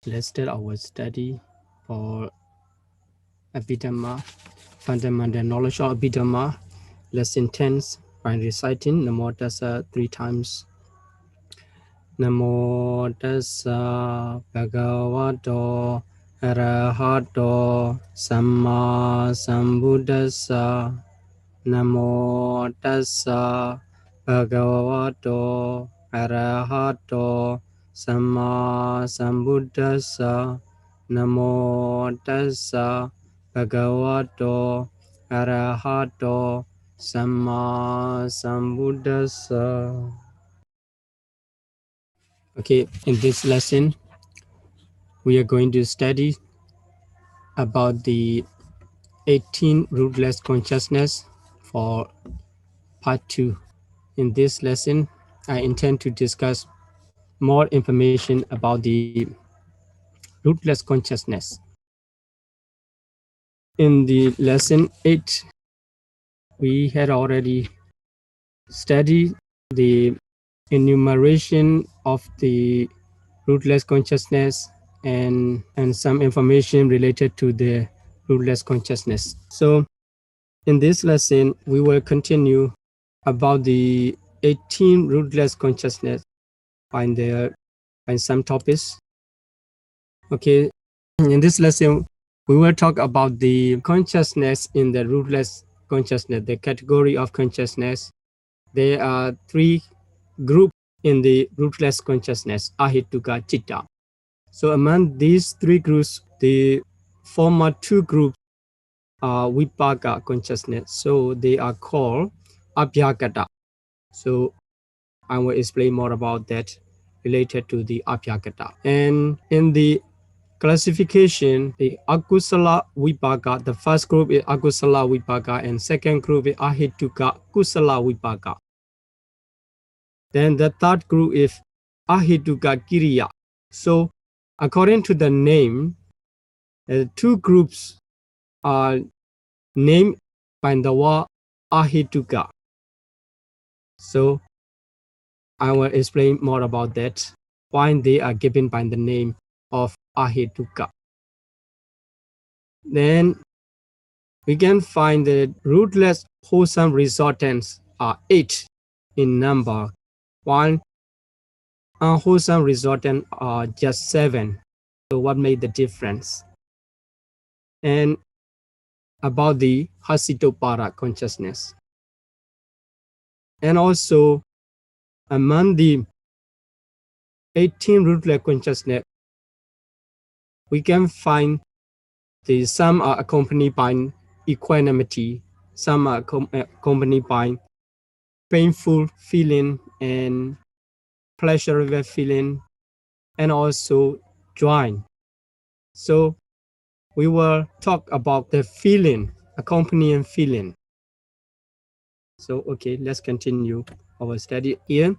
Let's start our study for Abhidhamma, fundamental knowledge of Abhidhamma, lesson 10 by reciting Namo Tassa 3 times. Namo Tassa Bhagavato Arahato Samma Sambuddhassa. Namo Tassa Bhagavato Arahato Samma Sambuddhassa. Namo Tassa Bhagavato Arahato Samma Sambuddhassa. Okay, in this lesson, we are going to study about the 18 rootless consciousness for part 2. In this lesson, I intend to discuss more information about the rootless consciousness. In the lesson 8, we had already studied the enumeration of the rootless consciousness and some information related to the rootless consciousness. So in this lesson, we will continue about the 18 rootless consciousness and some topics. Okay, in this lesson, we will talk about the consciousness in the rootless consciousness, the category of consciousness. There are 3 groups in the rootless consciousness, Ahituka, Chitta. So among these 3 groups, the former 2 groups are Vipaka consciousness. So they are called Abhyagata. So I will explain more about that related to the Abhyagata. And in the classification, the Akusala Vipaka, the first group is Akusala Vipaka, and second group is Ahituka Kusala Vipaka. Then the third group is Ahituka Kiriya. So according to the name, the 2 groups are named by the word Ahituka. So I will explain more about that, why they are given by the name of Ahituka. Then we can find the rootless wholesome resultants are 8 in number, while unwholesome resultant are just 7. So what made the difference? And about the Hasitopara consciousness. And also among the 18 rootless consciousness, we can find some are accompanied by equanimity, some are accompanied by painful feeling and pleasurable feeling, and also joy. So we will talk about the feeling, accompanying feeling. So okay, let's continue our study here.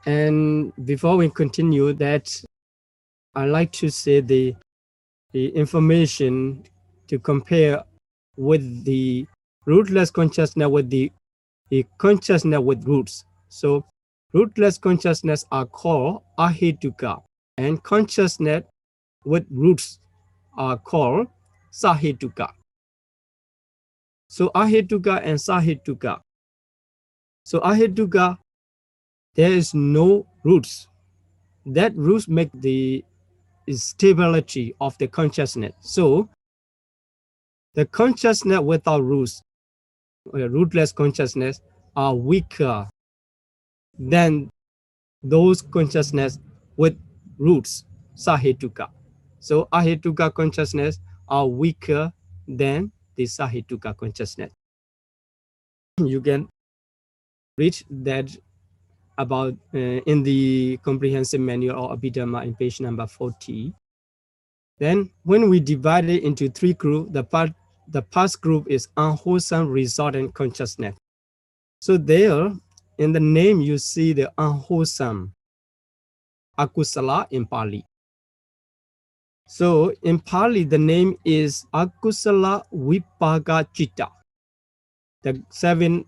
And before we continue that, I like to say the information to compare with the rootless consciousness with the consciousness with roots. So rootless consciousness are called Ahituka, and consciousness with roots are called Sahituka. So Ahituka and Sahituka. So Ahituka, there is no roots. That roots make the stability of the consciousness. So the consciousness without roots, rootless consciousness, are weaker than those consciousness with roots, Sahituka. So Ahituka consciousness are weaker than the Sahituka consciousness. You can read that about in the comprehensive manual of Abhidhamma in page number 40. Then when we divide it into 3 groups, the first group is unwholesome resultant consciousness. So there, in the name, you see the unwholesome, Akusala in Pali. So in Pali, the name is Akusala Vipaka Chitta. The 7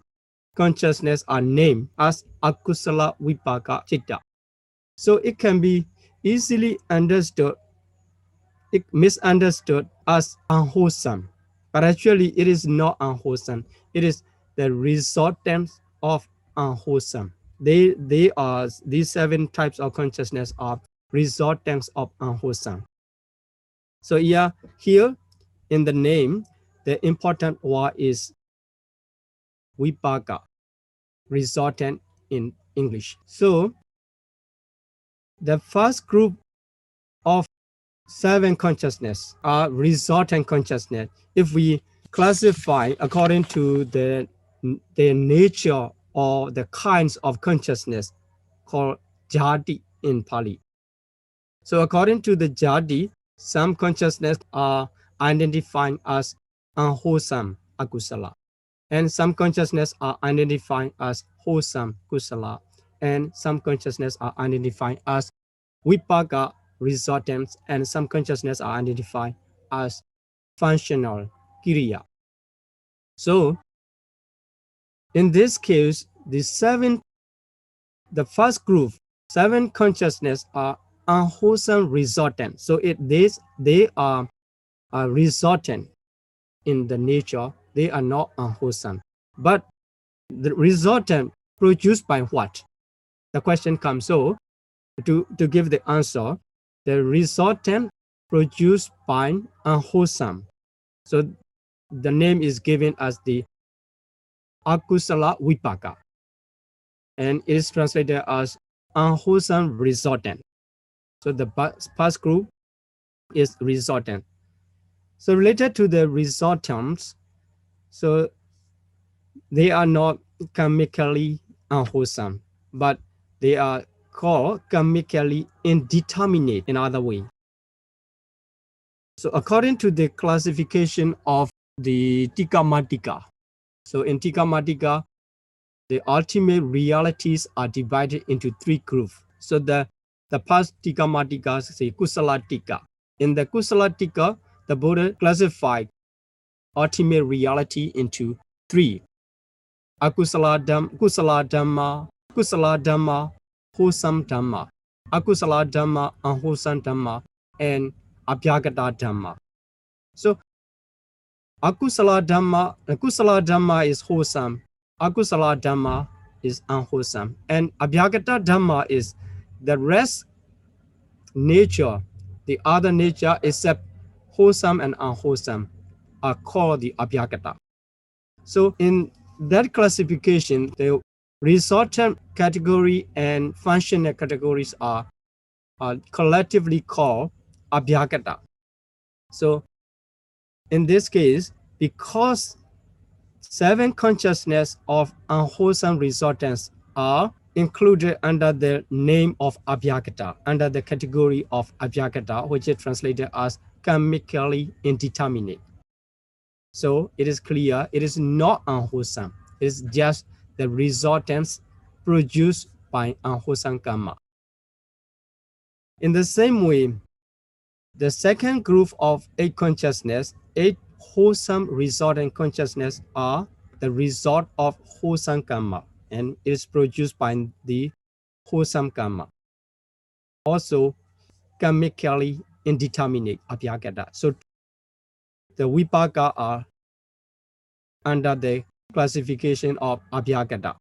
consciousness are named as Akusala Vipaka Chitta. So it can be easily understood, misunderstood as unwholesome. But actually, it is not unwholesome. It is the resultant of unwholesome. They are these 7 types of consciousness are resultants of unwholesome. So yeah, here in the name, the important word is vipaka, resultant in English. So the first group of 7 consciousness are resultant consciousness. If we classify according to the nature or the kinds of consciousness called jati in Pali. So according to the jati, some consciousness are identified as unwholesome akusala, and some consciousness are identified as wholesome kusala, and some consciousness are identified as vipaka resultants, and some consciousness are identified as functional kiriya. So in this case, the first group, 7 consciousness are unwholesome resultant. So they are resultant in the nature. They are not unwholesome. But the resultant produced by what? The question comes. So to give the answer, the resultant produced by unwholesome. So the name is given as the akusala vipaka, and it is translated as unwholesome resultant. So the past group is resultant. So related to the resultants, so they are not chemically unwholesome, but they are called chemically indeterminate in other way. So according to the classification of the Tika Matika, so in Tika Matika, the ultimate realities are divided into 3 groups. So the past Tika Matika say Kusala Tika. In the Kusala Tika, the Buddha classified ultimate reality into 3. Kusala Dhamma, wholesome Dhamma, Akusala Dhamma, unwholesome Dhamma, and Abhyagata Dhamma. So Kusala Dhamma is wholesome, Akusala Dhamma is unwholesome, and Abhyagata Dhamma is the rest nature, the other nature except wholesome and unwholesome are called the Abhyagata. So in that classification, the resultant category and functional categories are collectively called Abhyagata. So in this case, because 7 consciousness of unwholesome resultants are included under the name of Abhyagata, under the category of Abhyagata, which is translated as chemically indeterminate. So it is clear it is not unwholesome. It is just the resultants produced by unwholesome karma. In the same way, the second group of 8 consciousness, 8 wholesome resultant consciousness are the result of wholesome karma, and it is produced by the wholesome karma. Also, chemically indeterminate abhyagata. So the vipaka are under the classification of abhyagata.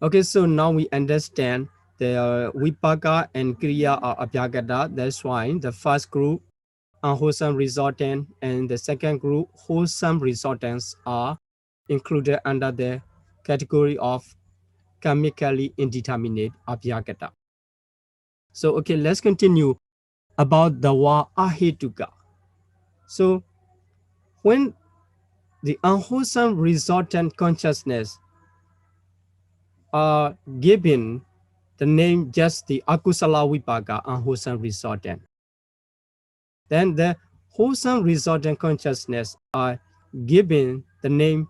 Okay, so now we understand the vipaka and kriya are abhyagata. That's why the first group, unwholesome resultant, and the second group, wholesome resultants, are included under the category of chemically indeterminate abhyagata. So, okay, let's continue about the word ahetuka. So, when the unwholesome resultant consciousness are given the name just the akusala vipaka, unwholesome resultant, then the wholesome resultant consciousness are given the name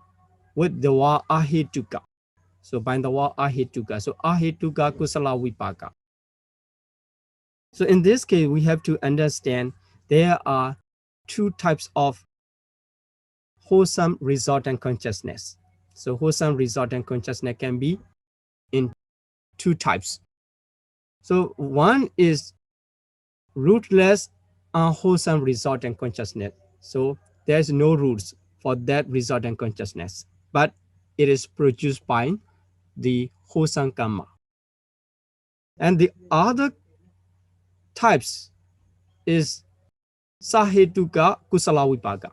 with the word ahetuka. So by the word ahetuka, so ahetuka kusala vipaka. So in this case, we have to understand there are 2 types of wholesome resultant consciousness. So wholesome resultant consciousness can be in 2 types. So one is rootless, unwholesome resultant consciousness. So there's no roots for that resultant consciousness, but it is produced by the wholesome karma. And the other types is sahetuka kusala vipaka.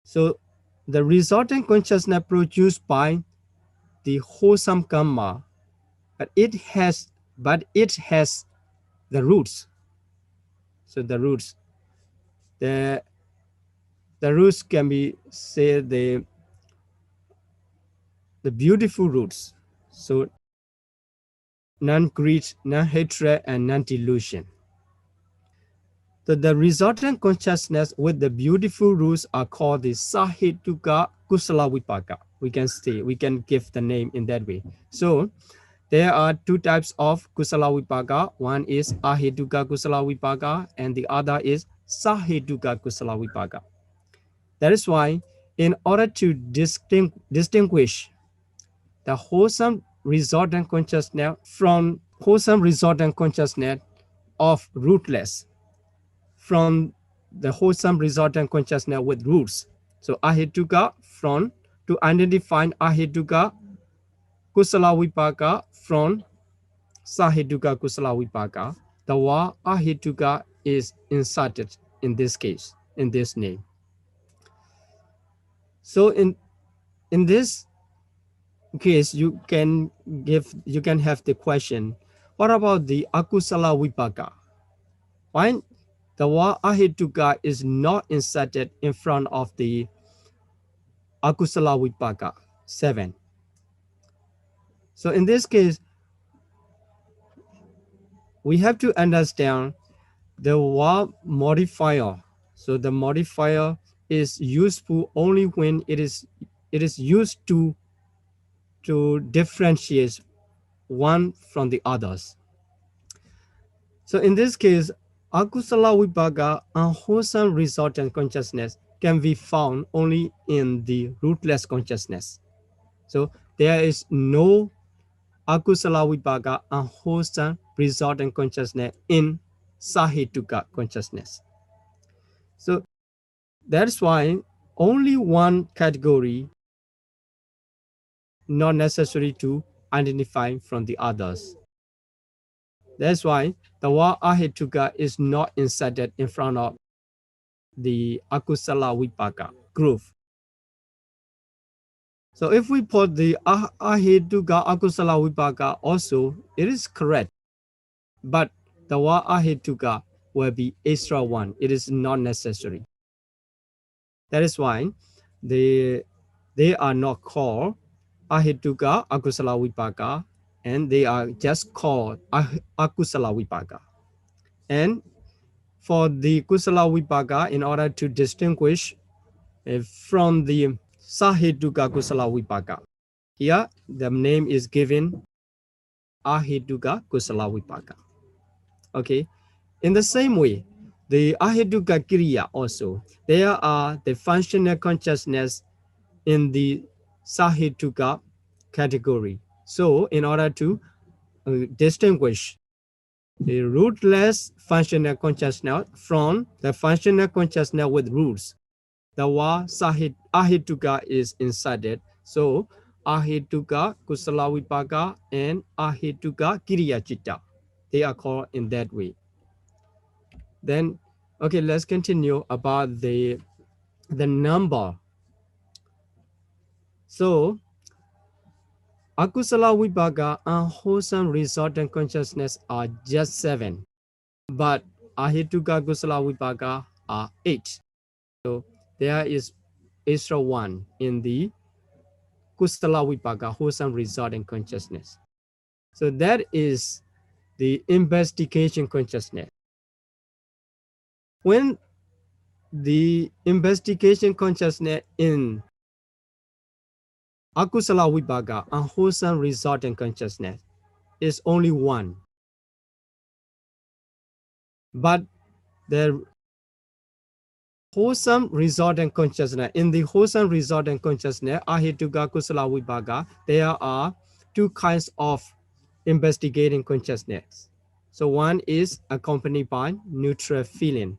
So the resultant consciousness produced by the wholesome karma, but it has the roots. So the roots can be say the beautiful roots. So non-greed, non-hatred, and non-delusion. So the resultant consciousness with the beautiful roots are called the Sahetuka Kusala Vipaka. We can give the name in that way. So there are two types of Kusala Vipaka. One is Ahetuka Kusala Vipaka and the other is Sahetuka Kusala Vipaka. That is why in order to distinguish the wholesome resultant consciousness from wholesome resultant consciousness of rootless from the wholesome resultant consciousness with roots. So ahetuka from to identify ahetuka kusala vipaka from sahetuka kusala vipaka, the word ahetuka is inserted in this case, in this name. So in this case, you can have the question, what about the akusala vipaka? Why the word ahetuka is not inserted in front of the akusala vipaka 7? So in this case, we have to understand the word modifier. So the modifier is useful only when it is used to differentiate one from the others. So in this case, akusala vipaka, unwholesome resultant consciousness, can be found only in the rootless consciousness. So there is no akusala vipaka, unwholesome resultant consciousness in sahetuka consciousness. So that's why only one category not necessary to identify from the others. That's why the word ahetuka is not inserted in front of the akusala vipaka group. So if we put the ahetuka akusala vipaka also, it is correct. But the word ahetuka will be extra one. It is not necessary. That is why they are not called ahetuka akusala vipaka, and they are just called akusala vipaka. And for the kusala vipaka, in order to distinguish from the sahetuka kusala vipaka, here the name is given ahetuka kusala vipaka. Okay, in the same way, the ahetuka kriya also, there are the functional consciousness in the sahetuka category. So in order to distinguish the rootless functional consciousness from the functional consciousness with roots, the word ahetuka is inserted. So ahetuka kusala vipaka and ahetuka kriya chitta, they are called in that way. Then, okay, let's continue about the number. So akusala vipaka, unwholesome resultant consciousness are just 7, but ahetuka kusala vipaka are 8. So there is extra 1 in the kusala vipaka, wholesome resultant consciousness. So that is the investigation consciousness. When the investigation consciousness in akusala vipaka, unwholesome resultant consciousness, is only 1, but the wholesome resultant consciousness, in the wholesome resultant consciousness, ahetuka kusala vipaka, there are 2 kinds of investigating consciousness. So one is accompanied by neutral feeling,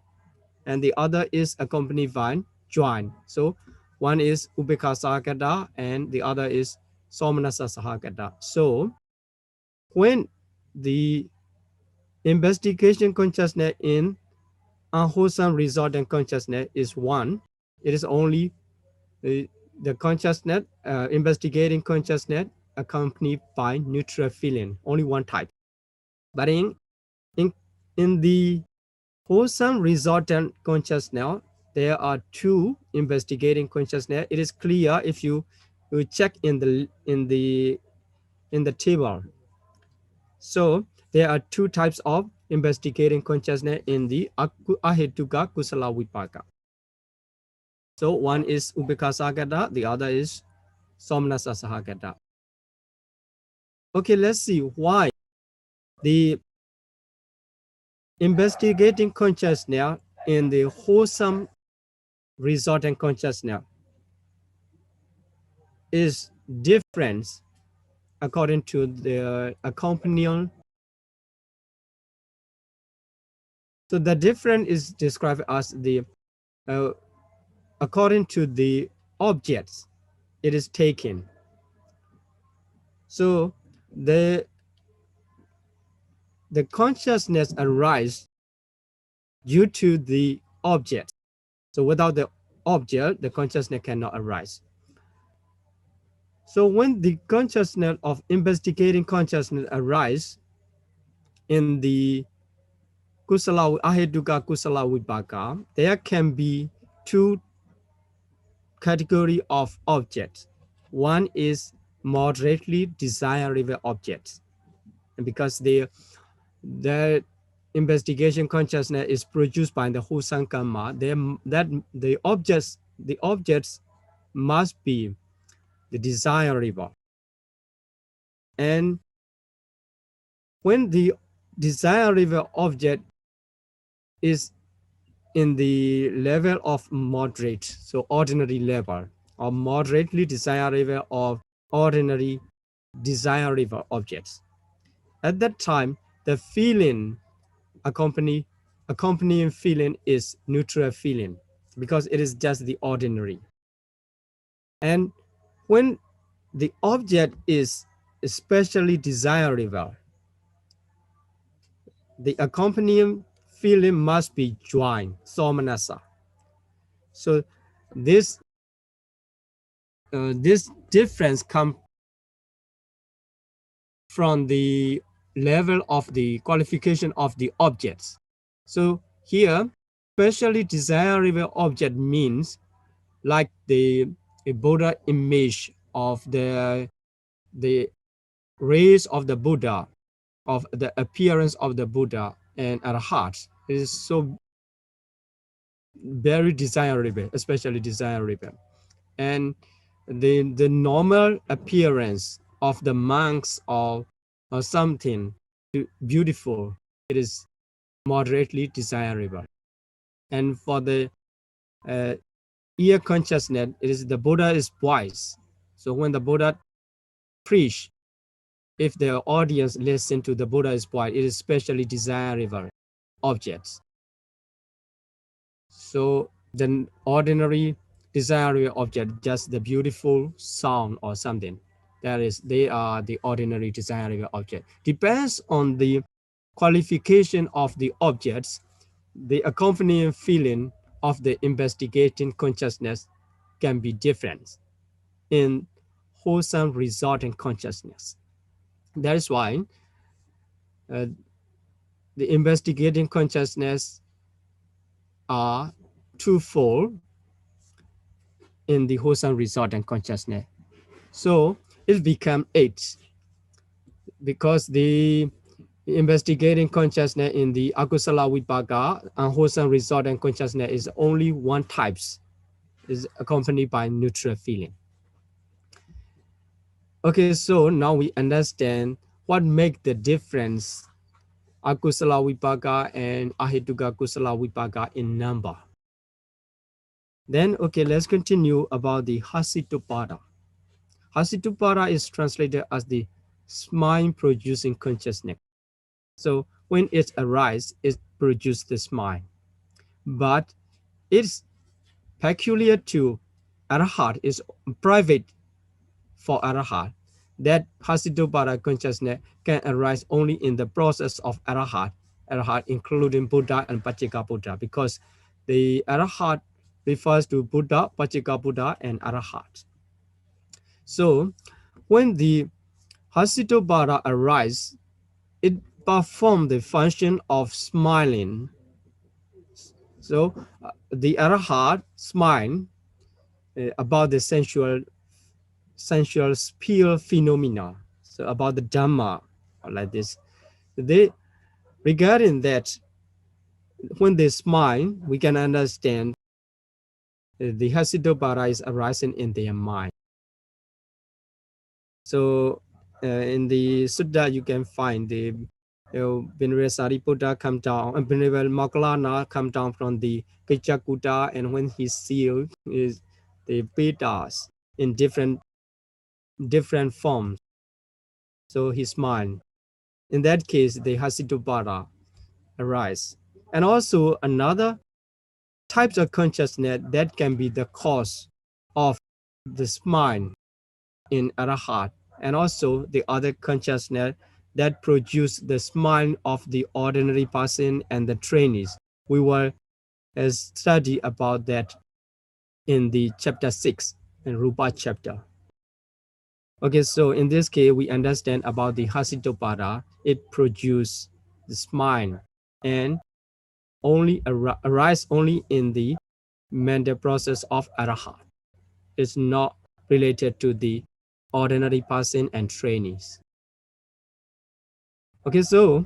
and the other is accompanied by joy. So one is Ubeka Sahagata and the other is Somanasa Sahagata. So when the investigation consciousness in unwholesome resultant consciousness is one, it is only the consciousness, investigating consciousness accompanied by neutral feeling, only one type. But in, in the wholesome resultant consciousness, there are two investigating consciousness. It is clear if you check in the table. So there are two types of investigating consciousness in the Ahetuka Kusala Vipaka. So one is Ubeka Sahagata, the other is Somnasa Sahagata. Okay, let's see why the investigating consciousness in the wholesome resultant consciousness is different according to the accompanying. So the difference is described as the according to the objects it is taken. So the consciousness arises due to the object. So without the object, the consciousness cannot arise. So when the consciousness of investigating consciousness arises in the Kusala Ahetuka Kusala Vipaka, there can be two category of objects. One is moderately desirable objects, and because the investigation consciousness is produced by the wholesome karma, that the objects must be the desirable. And when the desirable object is in the level of moderate, so ordinary level, or moderately desirable or ordinary desirable objects. At that time, the feeling accompanying feeling is neutral feeling because it is just the ordinary. And when the object is especially desirable, the accompanying feeling must be joined, somanasa. So this difference comes from the level of the qualification of the objects. So here, especially desirable object means like the Buddha image of the rays of the Buddha, of the appearance of the Buddha and Arhat. It is so very desirable, especially desirable. And the normal appearance of the monks or something beautiful, it is moderately desirable. And for the ear consciousness, it is the Buddha is wise. So when the Buddha preach, if the audience listen to the Buddha is wise, it is especially desirable objects. So the ordinary desirable object, just the beautiful sound or something, that is, they are the ordinary desirable object. Depends on the qualification of the objects, the accompanying feeling of the investigating consciousness can be different in wholesome resulting consciousness. That is why the investigating consciousness are twofold in the wholesome resultant consciousness. So it become 8 because the investigating consciousness in the akusala vipaka unwholesome resultant consciousness is only one type, is accompanied by neutral feeling. Okay, so now we understand what make the difference akusala vipaka and ahetuka kusala vipaka in number. Then, okay, let's continue about the Hasitupada. Hasitupada is translated as the smile producing consciousness. So when it arises, it produces the smile. But it's peculiar to Arahat, is private for Arahat. That Hasitobara consciousness can arise only in the process of Arahat, including Buddha and Pachika Buddha, because the Arahat refers to Buddha, Pachika Buddha, and Arahat. So when the Hasitobara arises, it performs the function of smiling. So the Arahat smile about the sensual sphere phenomena, so about the Dhamma, like this. They regarding that, when they smile, we can understand the Hasidobara is arising in their mind. So in the Sutta, you can find the Venerable Sariputta come down, and Venerable Moggallana come down from the Kichakuta, and when he sealed is the Vedas in different forms. So he smiled. In that case, the Hasidobara arise. And also another types of consciousness that can be the cause of the smile in Arahat, and also the other consciousness that produce the smile of the ordinary person and the trainees. We will study about that in the chapter 6, in Rupa chapter. Okay, so in this case, we understand about the Hasidobara. It produces the smile and only arise only in the mental process of Arahat. It's not related to the ordinary person and trainees. Okay, so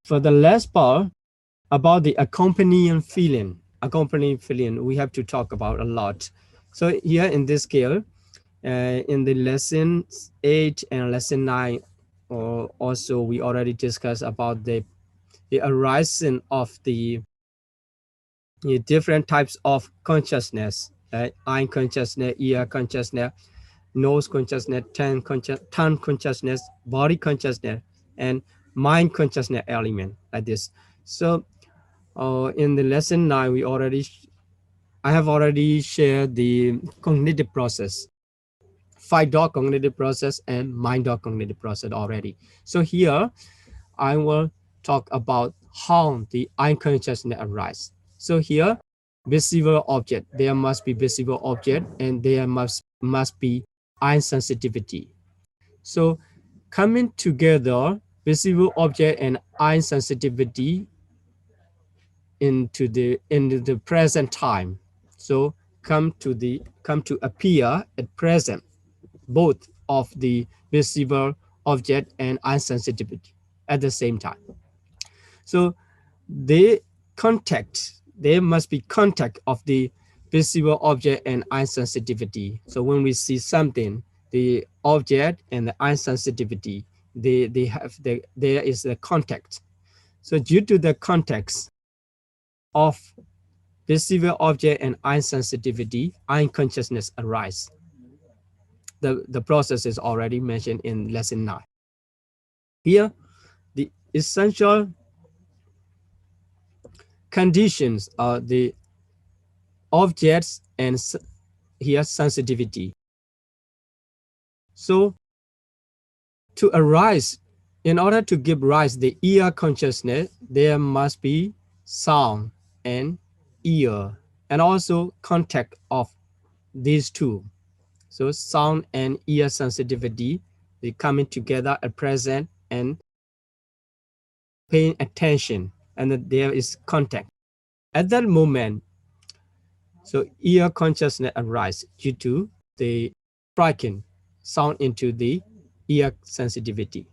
for the last part about the accompanying feeling, we have to talk about a lot. So here in this scale, in the lesson 8 and lesson 9, also we already discussed about the arising of the different types of consciousness, eye consciousness, ear consciousness, nose consciousness, tongue consciousness, body consciousness, and mind consciousness element, like this. So in the lesson 9, I have already shared the cognitive process, 5 dot cognitive process and mind dot cognitive process already. So here I will talk about how the eye consciousness arises. So here, visible object, there must be visible object, and there must be eye sensitivity. So coming together, visible object and eye sensitivity into the present time. So come to appear at present, both of the visible object and eye sensitivity at the same time. So there must be contact of the visible object and eye sensitivity. So when we see something, the object and the eye sensitivity, there is a contact. So due to the context of visible object and eye sensitivity, eye consciousness arise. The process is already mentioned in lesson 9. Here, the essential conditions are the objects and here sensitivity. So to arise, in order to give rise the ear consciousness, there must be sound and ear, and also contact of these two. So sound and ear sensitivity, they coming together at present and paying attention, and that there is contact. At that moment, so ear consciousness arises due to the striking sound into the ear sensitivity.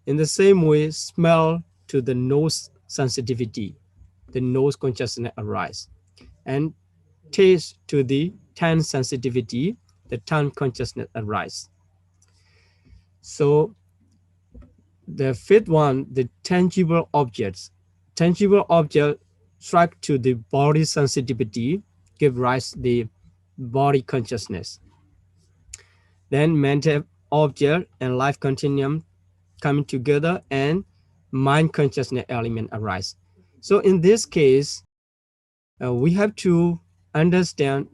In the same way, smell to the nose sensitivity, the nose consciousness arises. And taste to the tongue sensitivity, the tongue consciousness arises. So the fifth one, the tangible objects. Tangible object strike to the body sensitivity, give rise the body consciousness. Then mental object and life continuum coming together and mind consciousness element arise. So in this case, we have to understand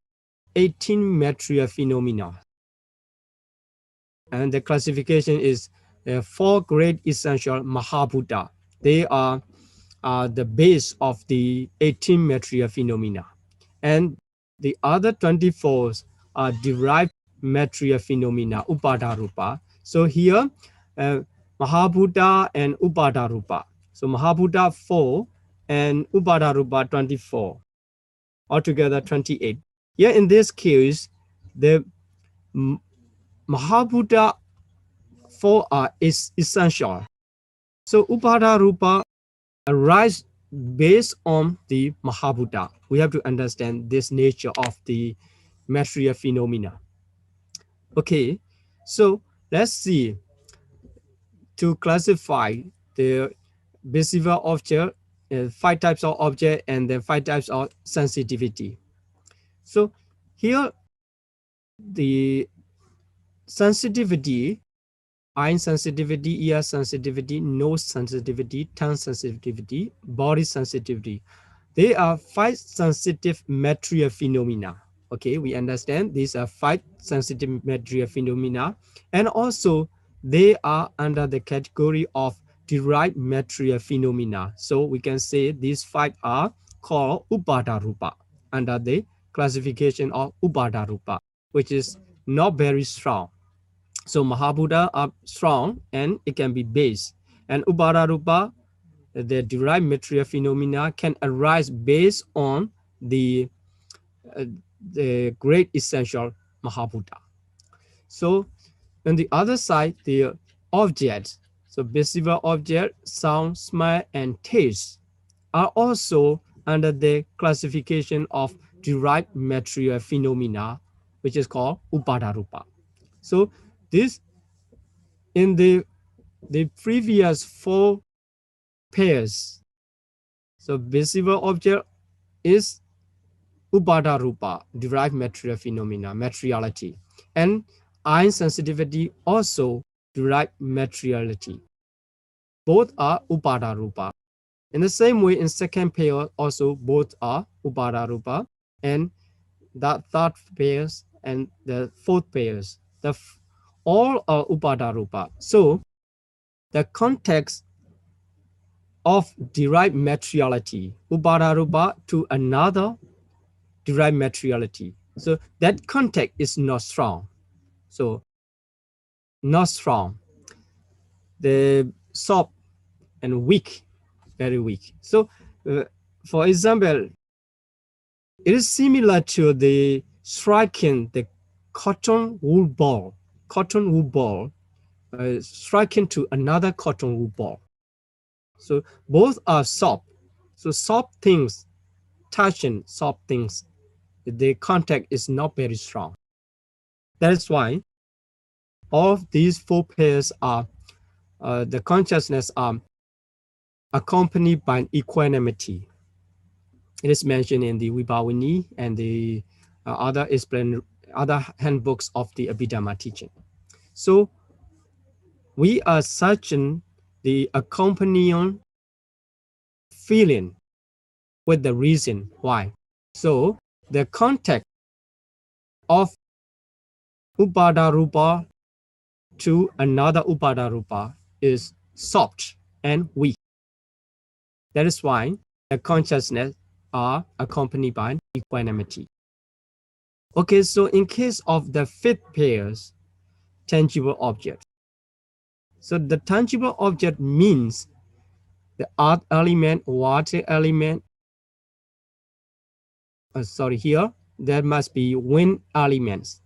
18 material phenomena. And the classification is 4 great essential Mahabhuta. They are the base of the 18 material phenomena. And the other 24 are derived material phenomena, Upadharupa. So here, Mahabhuta and Upadharupa. So Mahabhuta 4 and Upadharupa 24. Altogether 28. Here in this case, the Mahabhuta 4 is essential. So Upadharupa arise based on the Mahabhuta. We have to understand this nature of the material phenomena. Okay, so let's see to classify the visible object, 5 types of object and then 5 types of sensitivity. So here the sensitivity, eye sensitivity, ear sensitivity, nose sensitivity, tongue sensitivity, body sensitivity. They are 5 sensitive material phenomena. Okay, we understand these are 5 sensitive material phenomena, and also they are under the category of derived material phenomena. So we can say these 5 are called Upadharupa under the classification of Upadharupa, which is not very strong. So Mahabhuta are strong and it can be base, and Upadharupa, the derived material phenomena, can arise based on the great essential Mahabhuta. So on the other side, the objects, so visible object, sound, smell, and taste are also under the classification of derived material phenomena, which is called Upadharupa. So this in the previous 4 pairs, so visible object is Upadharupa, derived material phenomena, materiality. And eye sensitivity also derived materiality. Both are Upadharupa. In the same way, in second pair, also both are Upadharupa. And the third pairs and the fourth pairs, all are Upadharupa. So the context of derived materiality, Upadharupa, to another derived materiality. So that context is not strong. So not strong. The soft and weak, very weak. So for example, it is similar to the striking the cotton wool ball, striking to another cotton wool ball. So both are soft. So soft things, touching soft things, the contact is not very strong. That is why all of these 4 pairs are, the consciousness are accompanied by equanimity. It is mentioned in the Vibhavani and the other handbooks of the Abhidhamma teaching. So we are searching the accompanying feeling with the reason why. So the contact of Upadharupa to another Upadharupa is soft and weak. That is why the consciousness are accompanied by equanimity. Okay, so in case of the 5th pairs, tangible object. So the tangible object means the earth element, water element. Here there must be wind elements.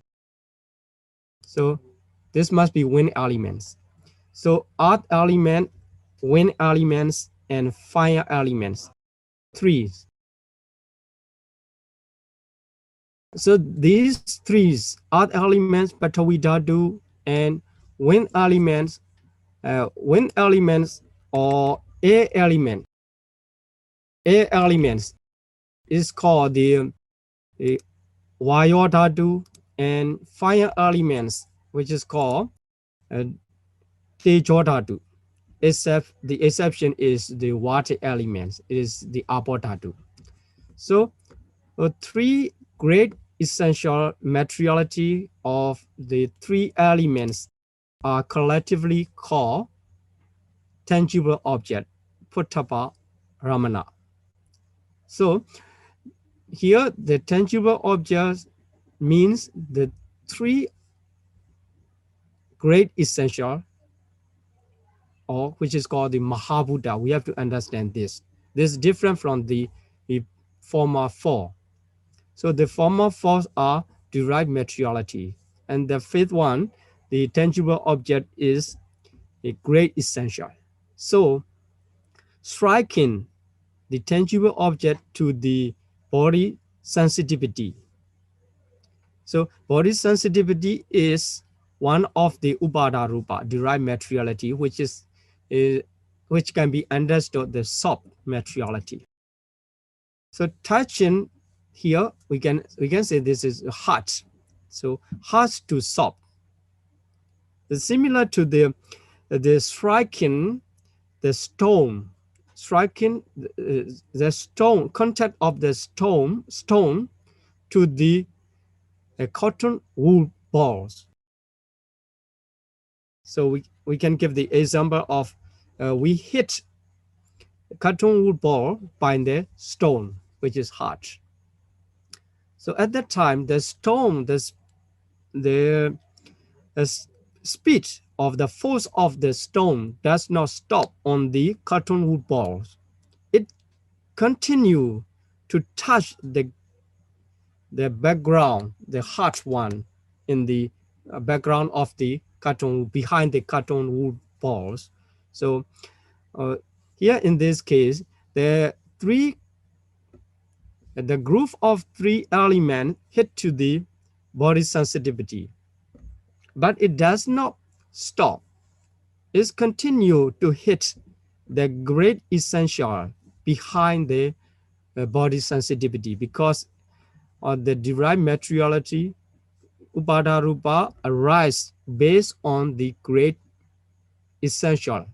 So this must be wind elements. So earth element, wind elements, and fire elements. 3. So these 3, earth elements, Patavi Dhatu, and wind elements, or air element. Air elements is called the Vayu Dhatu, and fire elements, which is called Tejo dhatu, except the exception is the water elements, is the apo dhatu. So three great essential materiality of the three elements are collectively called tangible object, Puttapa Ramana. So here the tangible object means the three great essential, or which is called the Mahabhuta. We have to understand this. This is different from the former four. So the former four are derived materiality. And the fifth one, the tangible object, is a great essential. So striking the tangible object to the body sensitivity. So body sensitivity is one of the upada rupa, derived materiality, which can be understood the soft materiality. So touching here, we can say this is hot. So hot to soft. It's similar to the striking the stone, striking the stone, contact of the stone to the cotton wool balls. So we can give the example of we hit cotton wool ball by the stone, which is hard. So at that time, the stone, the speed of the force of the stone does not stop on the cotton wool balls. It continue to touch the background, the hard one in the background of the cotton, behind the cotton wool balls. So here in this case, the group of three elements hit to the body sensitivity, but it does not stop. It continues to hit the great essential behind the body sensitivity, because the derived materiality upada rupa arise based on the great essential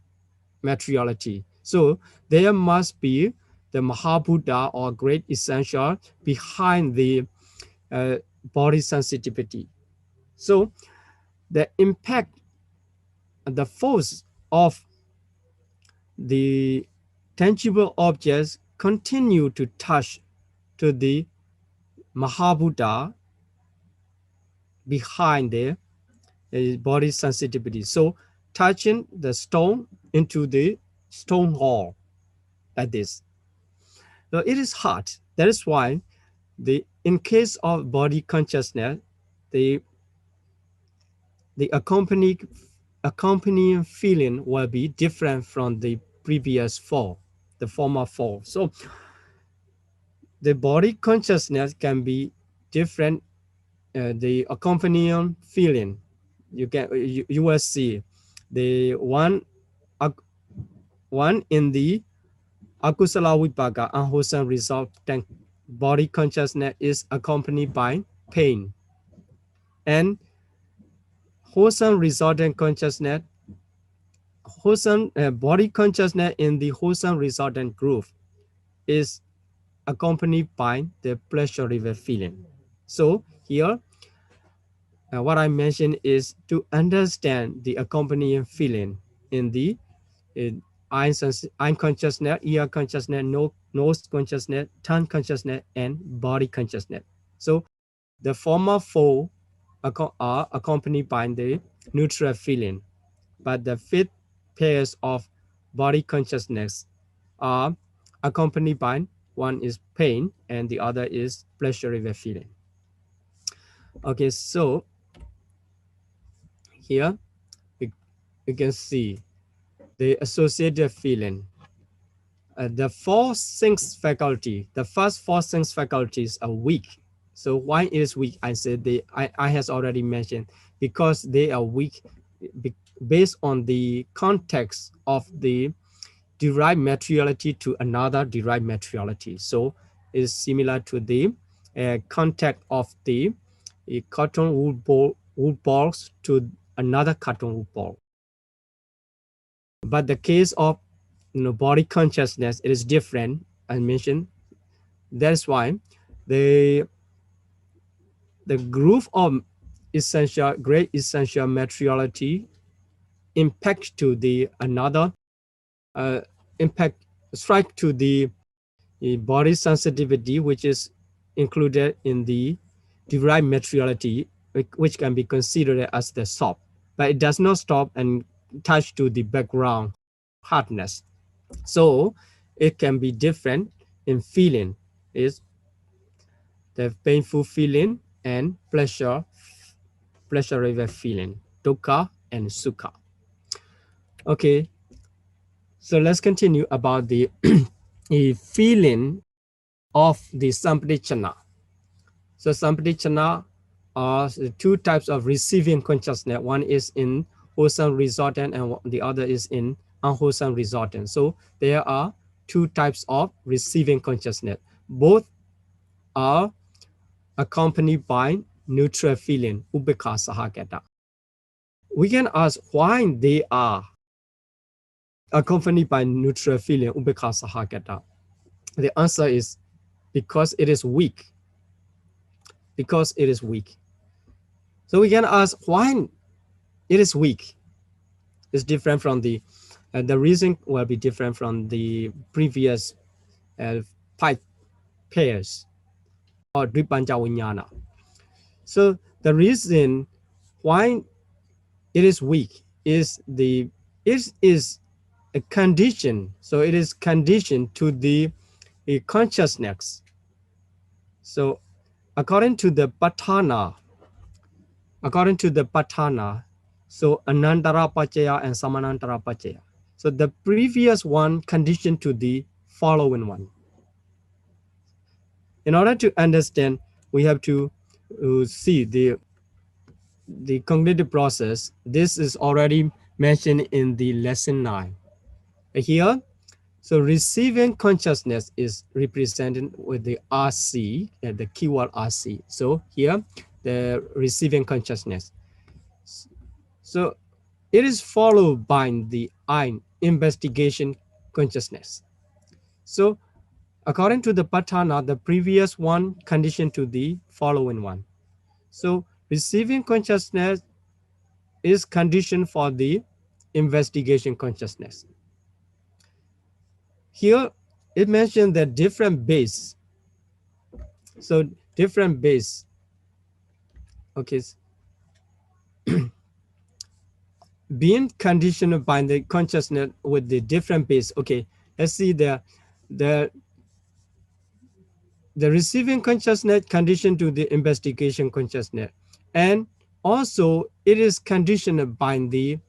materiality. So there must be the Mahabhuta, or great essential, behind the body sensitivity. So the impact, the force of the tangible objects continue to touch to the Mahabhuta behind the body sensitivity. So touching the stone into the stone wall, like this. So it is hard. That is why in case of body consciousness, the accompanying feeling will be different from the previous four, the former four. So the body consciousness can be different. The accompanying feeling, you will see the one in the akusala vipaka, unwholesome resultant body consciousness, is accompanied by pain, and wholesome resultant consciousness, wholesome body consciousness in the wholesome resultant group is accompanied by the pleasurable feeling. So here, what I mentioned is to understand the accompanying feeling in the eye consciousness, ear consciousness, nose consciousness, tongue consciousness, and body consciousness. So the former four are accompanied by the neutral feeling, but the fifth pairs of body consciousness are accompanied by, one is pain and the other is pleasurable feeling. Okay, so here you can see the associated feeling. The four sense faculty, the first four sense faculties are weak. So why is weak? I said I has already mentioned, because they are weak based on the context of the derived materiality to another derived materiality. So it's similar to the contact of the cotton wool balls to another cartoon ball. But the case of body consciousness, it is different. I mentioned that's why the group of great essential materiality impact to the another impact strike to the body sensitivity, which is included in the derived materiality, which can be considered as the soft, but it does not stop and touch to the background hardness. So it can be different in feeling, is the painful feeling and pleasurable feeling, dukkha and sukha. Okay, so let's continue about the feeling of the Sampadichana. So Sampadichana are two types of receiving consciousness. One is in wholesome resultant and the other is in unwholesome resultant. So there are two types of receiving consciousness. Both are accompanied by neutral feeling, ubekha sahagata. We can ask why they are accompanied by neutral feeling, ubekha sahagata. The answer is because it is weak. Because it is weak. So we can ask why it is weak. It's different from the reason will be different from the previous 5 pairs or Dvipanja Vinyana. So the reason why it is weak is it is a condition. So it is conditioned to the consciousness. So according to the Patthana, so Anantara Pachaya and Samanantara Pachaya. So the previous one conditioned to the following one. In order to understand, we have to see the cognitive process. This is already mentioned in the lesson 9. Here, so receiving consciousness is represented with the RC, the keyword RC. So here, the receiving consciousness. So it is followed by the Ein, investigation consciousness. So according to the Patthana, the previous one conditioned to the following one. So receiving consciousness is conditioned for the investigation consciousness. Here it mentioned that different base. So different base. Okay. Being conditioned by the consciousness with the different base. Okay, let's see the receiving consciousness conditioned to the investigation consciousness, and also it is conditioned by the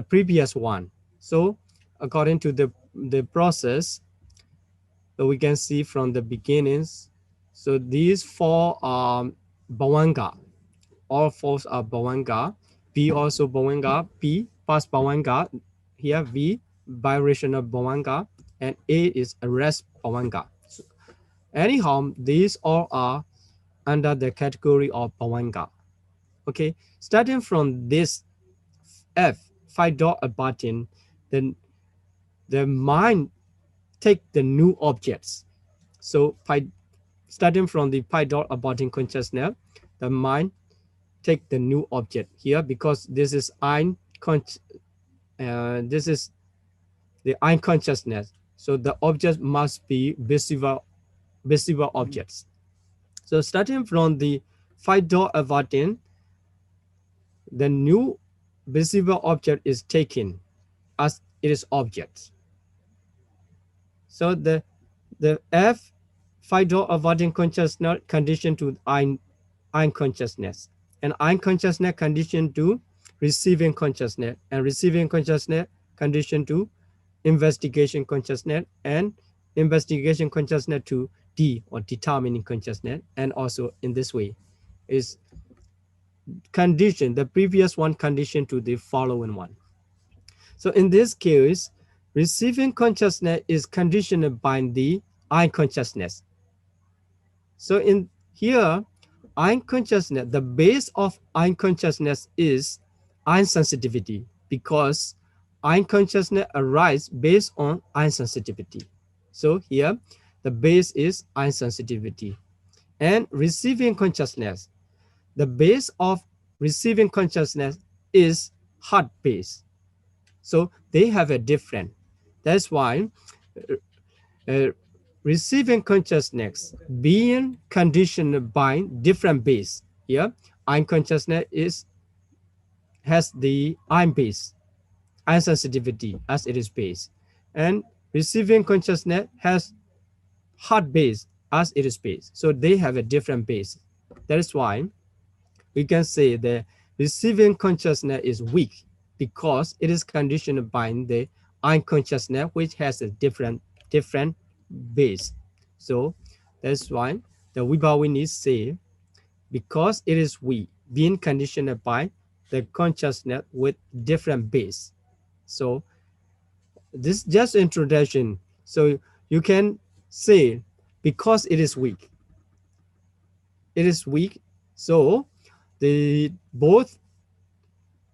previous one. So according to the process, so we can see from the beginnings. So these 4 are Bhavanga. All 4 are Bhavanga. B also Bhavanga. P past Bhavanga. Here V birational Bhavanga, and A is arrest Bhavanga. So anyhow, these all are under the category of Bhavanga. Okay, starting from this F, 5 dot a button, then the mind take the new objects. So starting from the pi dot abutting consciousness, the mind take the new object here, because this is this is the Ein consciousness. So the object must be visible objects. So starting from the 5 dot abutting, the new visible object is taken as it is object. So the F 5 dot avoiding consciousness condition to Ein consciousness, and Ein consciousness condition to receiving consciousness, and receiving consciousness condition to investigation consciousness, and investigation consciousness to D or determining consciousness, and also in this way is condition, the previous one condition to the following one. So in this case, receiving consciousness is conditioned by the Ein consciousness. So in here, Ein consciousness, the base of Ein consciousness is iron sensitivity, because iron consciousness arises based on iron sensitivity. So here, the base is iron sensitivity. And receiving consciousness, the base of receiving consciousness is heart base. So they have a different. That's why uh, receiving consciousness being conditioned by different base. Here, iron consciousness has the iron base, iron sensitivity as it is base, and receiving consciousness has heart base as it is base. So they have a different base. That is why we can say the receiving consciousness is weak, because it is conditioned by the iron consciousness, which has a different base. So that's why the Vibhavini say, because it is weak, being conditioned by the consciousness with different base. So this is just introduction. So you can say, because it is weak. It is weak. So the both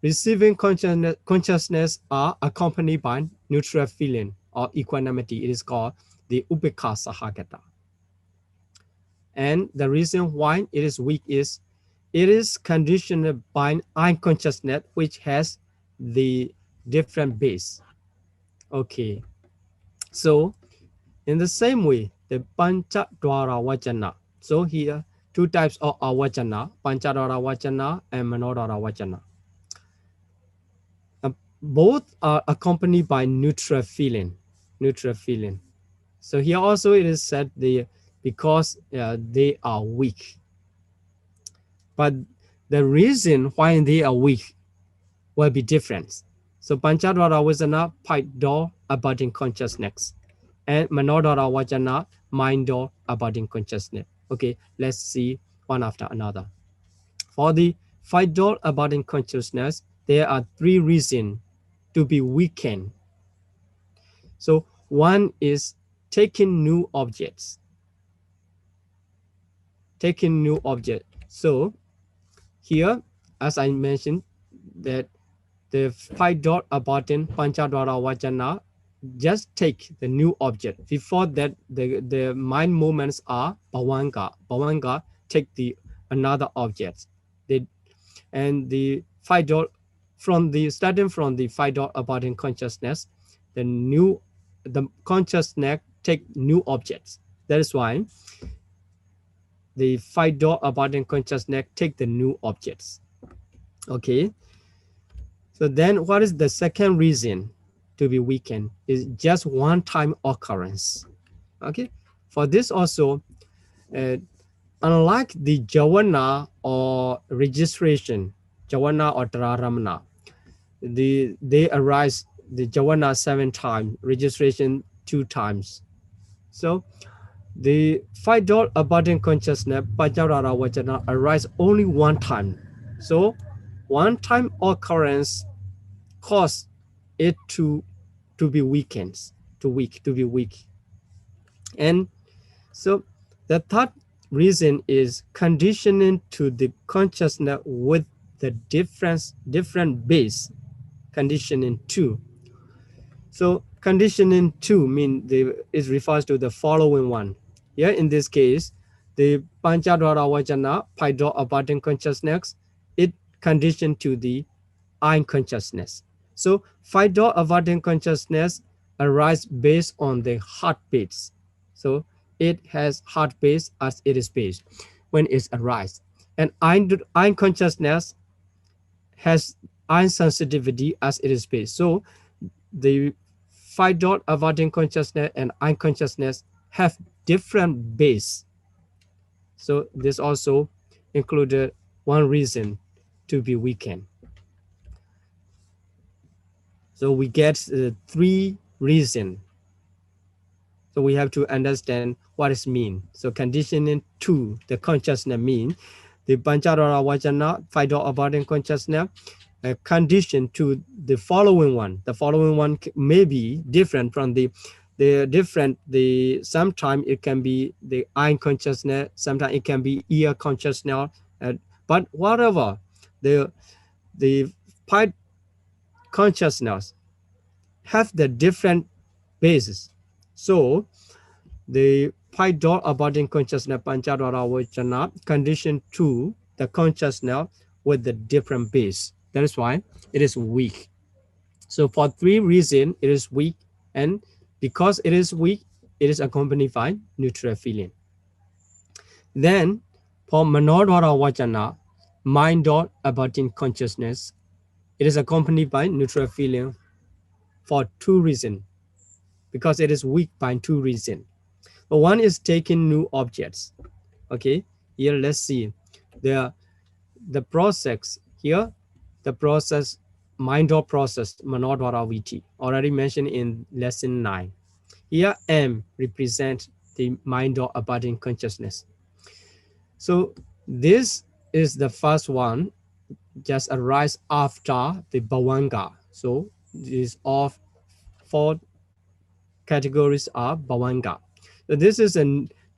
receiving consciousness are accompanied by neutral feeling or equanimity. It is called the Upekha Sahagata. And the reason why it is weak is it is conditioned by unconsciousness, which has the different base. Okay, so in the same way, the Panchadwara Vachana. So here, two types of Vachana, Panchadwara Vachana and Manodwara Vachana. Both are accompanied by neutral feeling. Neutral feeling. So here also it is said because they are weak. But the reason why they are weak will be different. So Panchadwara Vachana, pipe door abiding consciousness, and Manodwara Vachana, mind door abiding consciousness. Okay, let's see one after another. For the five door abiding consciousness, there are three reasons to be weakened. So one is taking new objects. Taking new object. So here, as I mentioned, that the five dot abiding Panchadwara Vachana just take the new object. Before that, the mind movements are Bhavanga. Bhavanga take the another object. They, and the five dot from the starting from the five dot abiding consciousness, the consciousness take new objects. That is why the five dot abiding consciousness take the new objects. Okay. So then what is the second reason to be weakened? Is just one time occurrence. Okay. For this also, unlike the Javana or registration, Javana or Dhararamana, they arise the Javana 7 times, registration 2 times. So the five dot abiding consciousness, Panchadwara Vachana, arise only one time. So one time occurrence cause it to be weakened, to be weak. And so the third reason is conditioning to the consciousness with the different base, conditioning two. So conditioning two it refers to the following one. Yeah, in this case, the Panchadwara Vachana, five dot abiding consciousness, it conditioned to the I consciousness. So five dot abiding consciousness arises based on the heartbeats. So it has heartbeats as it is based when it arises. And I consciousness has I sensitivity as it is based. So the five dot abiding consciousness and I consciousness have different base. So this also included one reason to be weakened. So we get three reasons. So we have to understand what it means. So conditioning to the consciousness mean the Panchadwara Vachana, five dot abiding consciousness, condition to the following one. The following one may be different from the sometimes it can be the eye consciousness, sometimes it can be ear consciousness, but whatever the pi consciousness have the different bases. So the pi dot abiding consciousness panchadwara vajana condition to the consciousness with the different base. That is why it is weak. So for 3 reasons, it is weak, and because it is weak, it is accompanied by neutral feeling. Then for manodwara vajana, mind dot abiding consciousness, it is accompanied by neutral feeling for 2 reasons, because it is weak by 2 reasons. One is taking new objects. Okay, here let's see the process here, the process mind or process manodwara viti already mentioned in lesson 9. Here M represents the mind or abiding consciousness. So this is the first one, just arise after the bhavanga. So these all 4 categories are bhavanga. So this is a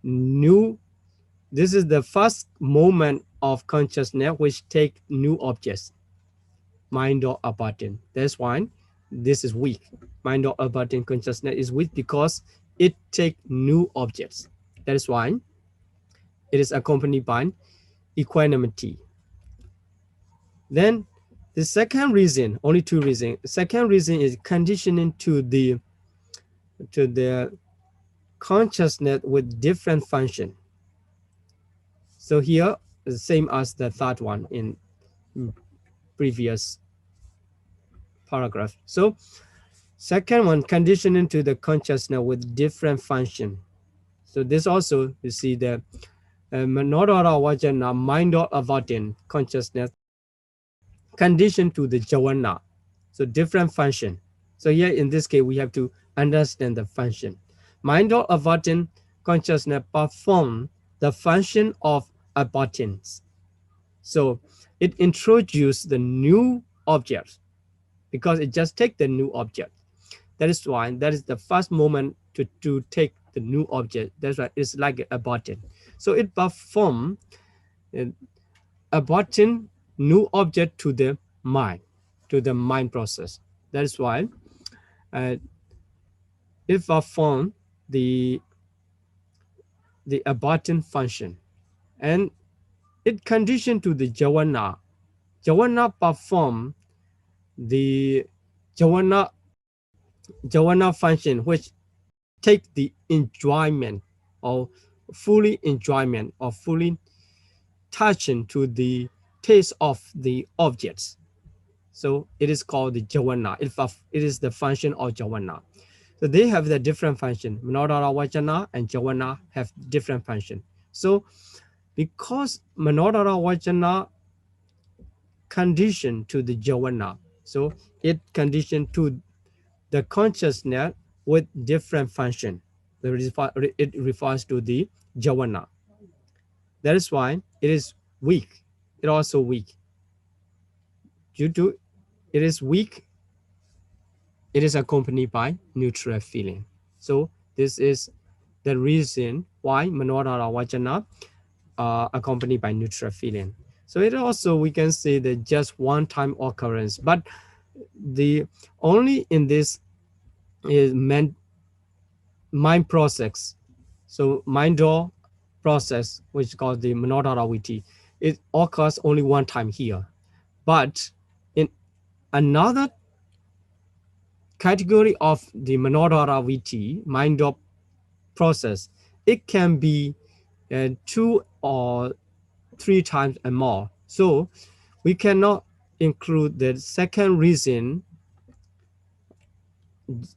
new, this is the first moment of consciousness which take new objects, mind or abiding. That's why this is weak. Mind or abiding consciousness is weak because it take new objects. That is why it is accompanied by equanimity. Then the second reason, only 2 reasons. The second reason is conditioning to the consciousness with different function. So here, the same as the third one in previous paragraph. So second one, conditioning to the consciousness with different function. So this also, you see the manodara vajana, mind or abiding consciousness, conditioned to the javana. So different function. So here in this case, we have to understand the function. Mind or abiding consciousness perform the function of abidance. So it introduces the new object because it just takes the new object. That is why that is the first moment to take the new object. That's why it's like a button. So it performs a button new object to the mind process. That is why it performs the button function, and it conditioned to the javana. Javana perform the javana function, which take the enjoyment or fully enjoyment or fully touching to the taste of the objects. So it is called the javana. It is the function of javana. So they have the different function. Manodara vajana and javana have different function. So because manodara vajana condition to the javana, so it conditioned to the consciousness with different function. It refers to the javana. That is why it is weak. It also weak. Due to it is weak, it is accompanied by neutral feeling. So this is the reason why manodara vajana accompanied by neutral feeling. So it also, we can say that just one time occurrence, but the only in this is mind process. So mind door process, which is called the manodara viti, it occurs only one time here. But in another category of the manodara viti, mind door process, it can be 2 or 3 times and more. So we cannot include the second reason,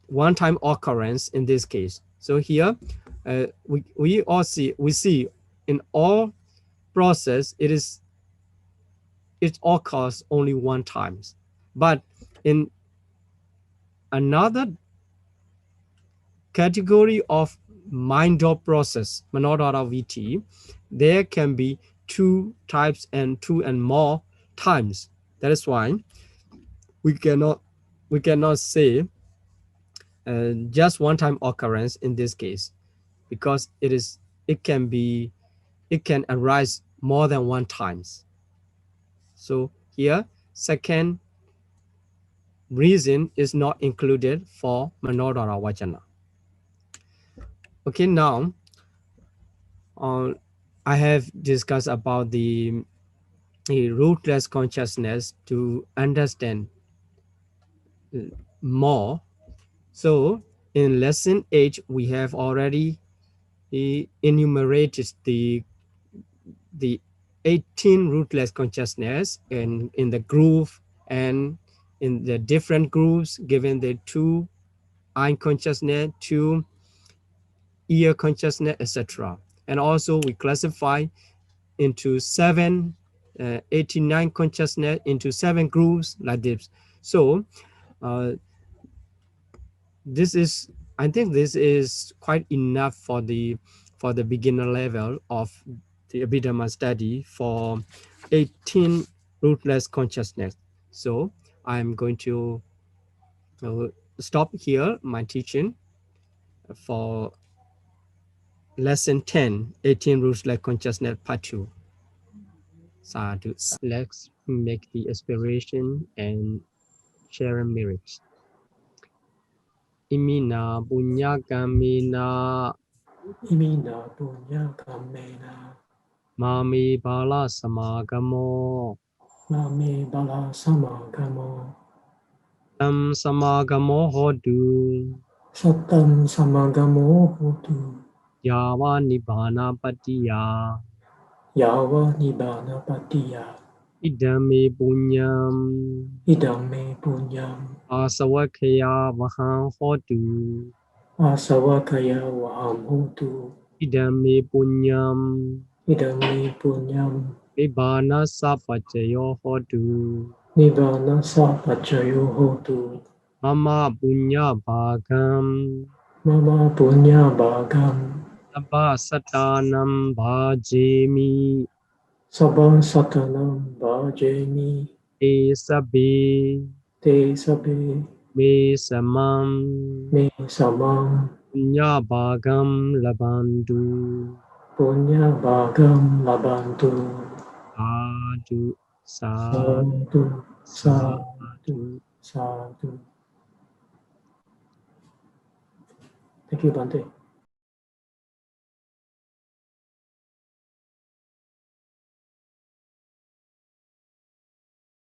one time occurrence in this case. So here we see in all process it occurs only one times, but in another category of mind door process, manodara viti, there can be 2 types and 2 and more times. That is why we cannot say just one time occurrence in this case, because it can arise more than one times. So here second reason is not included for Manodara Vajana. Okay, now I have discussed about the rootless consciousness to understand more. So in lesson 8, we have already enumerated the 18 rootless consciousness in the group and in the different groups, given the 2 eye consciousness, 2 ear consciousness, etc. And also we classify into 89 consciousness into 7 groups like this. So this is, I think this is quite enough for the beginner level of the Abhidhamma study for 18 rootless consciousness. So I'm going to stop here my teaching for lesson 10, 18 rootless consciousness part 2. Sadhu. Let's make the aspiration and share a merit. Imina punya kamina Imina punya kamena mami bala samagamo mame bala samagamo tam samagamo hodu satam samagamo hotu yava nibbana patiya yava nibbana patiya idame punyam idame punyam asavakaya vaham hodu asavakaya vaham hotu idame punyam idame punyam nibbana sapachayo hodu nibbana sapachayo hotu mama punya bhagam mama punya bhagam sabba satanam bhajemi sabha satanam bhajemi te sabbe te sabe me samam me samam punya bhagam labandu punya bhagam labantu sadhu sadhu sadhu sadhu sadhu. sadhu. Thank you, Bante.